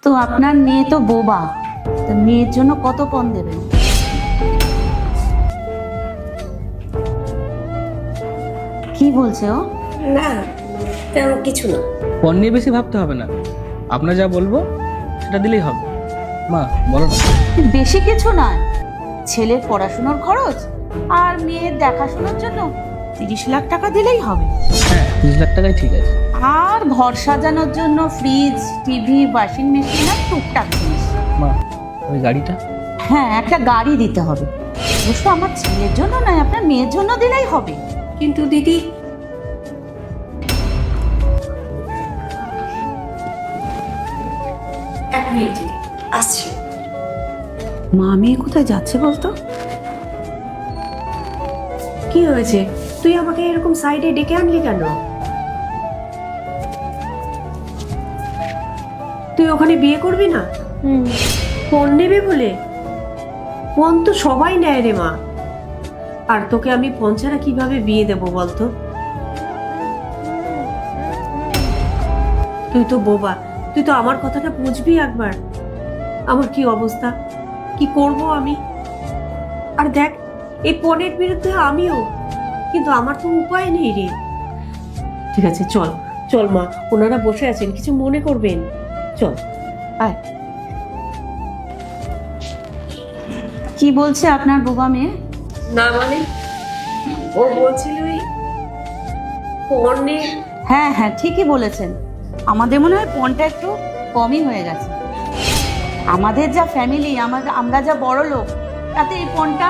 তো আপনার মেয়ে তো বোবা, তো মেয়ের জন্য কত পণ দেবেন? কি বলছে ও? না, তেমন কিছু না। পণ নিয়ে বেশি ভাবতে হবে না, আপনার যা বলবো সেটা দিলেই হবে। মা বলো না। বেশি কিছু নয়, ছেলের পড়াশোনার খরচ আর মেয়ের দেখাশোনার জন্য 30 লাখ টাকা দিলেই হবে। হ্যাঁ 30 লাখ টাকাই ঠিক আছে। আর ঘর সাজানোর জন্য ফ্রিজ, টিভি, ওয়াশিং মেশিন আর টুকটাক জিনিস। মা ওই গাড়িটা। হ্যাঁ, একটা গাড়ি দিতে হবে। অবশ্য আমার ছেলের জন্য নয়, আপনার মেয়ের জন্য দিলেই হবে। কিন্তু দিদি, এক মিনিট দিদি, আসছি। মা মেয়ে কোথায় যাচ্ছে বলতো? কি হয়েছে? তুই আমাকে এরকম সাইডে ডেকে আনলি কেন? তুই ওখানে বিয়ে করবি না? ফোন নেবে বলে? ফোন তো সবাই নেয় রে মা। আর তোকে আমি ফোন ছাড়া কিভাবে বিয়ে দেব বলতো? তুই তো বোবা, তুই তো আমার কথাটা বুঝবি একবার। আমার কি অবস্থা, কি করব আমি? আর দেখ, এই পণের বিরুদ্ধে আমিও, কিন্তু আমার তো উপায় নেই রে। ঠিক আছে, চল চল মা, ওনারা বসে আছেন, কিছু মনে করবেন, চল আয়। কি বলছে আপনার বোবা মেয়ে? না মানে, ও বলছিল ওই পণে। হ্যাঁ হ্যাঁ, ঠিকই বলেছেন। আমাদের মনে হয় পণটা একটু কমই হয়ে গেছে। আমাদের যা ফ্যামিলি, আমরা যা বড় লোক, তাতে এই পণটা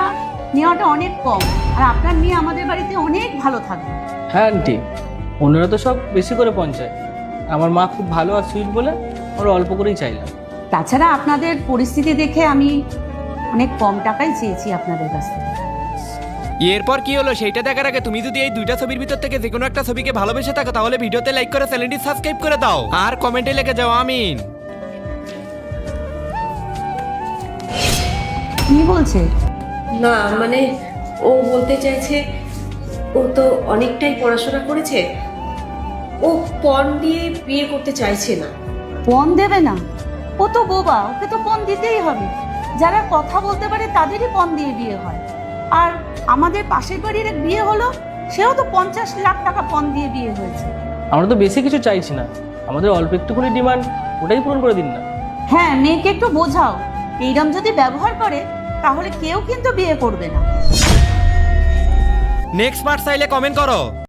নেওয়াটা অনেক কম। আর আপনার মেয়ে আমাদের বাড়িতে অনেক ভালো থাকবে। হ্যাঁ আন্টি, অন্যরা তো সব বেশি করে পঞ্চায়েত, আমার মা খুব ভালো আর সুইট বলে ওরা অল্প করেই চাইলাম। তাছাড়া আপনাদের পরিস্থিতি দেখে আমি অনেক কম টাকাই চেয়েছি আপনাদের কাছ থেকে। এরপর কি হলো সেইটা দেখার আগে তুমি যদি এই দুইটা ছবির ভিতর থেকে যে কোনো একটা ছবিকে ভালোবেসে থাকো তাহলে ভিডিওতে লাইক করে চ্যানেলটি সাবস্ক্রাইব করে দাও আর কমেন্টে লিখে যাও আমিন। কি বলছে? না মানে, ও বলতে চাইছে ও তো অনেকটাই পড়াশোনা করেছে, ও পণ দিয়ে বিয়ে করতে চাইছে না। পণ দেবে না? ও তো বোবা, ওকে তো পণ দিতেই হবে। যারা কথা বলতে পারে তাদেরই পণ দিয়ে বিয়ে হয়। আর আমাদের পাশের বাড়ির এক বিয়ে হলো, সেও তো 50 লাখ টাকা পণ দিয়ে বিয়ে হয়েছে। আমরা তো বেশি কিছু চাইছি না, আমাদের অল্প একটুখানি ডিমান্ড, ওটাই পূরণ করে দিন না। হ্যাঁ, মেয়েকে একটু বোঝাও, এইরকম যদি ব্যবহার করে তাহলে কেউ কিন্তু বিয়ে করবে না। নেক্সট পার্ট চাইলে কমেন্ট করো।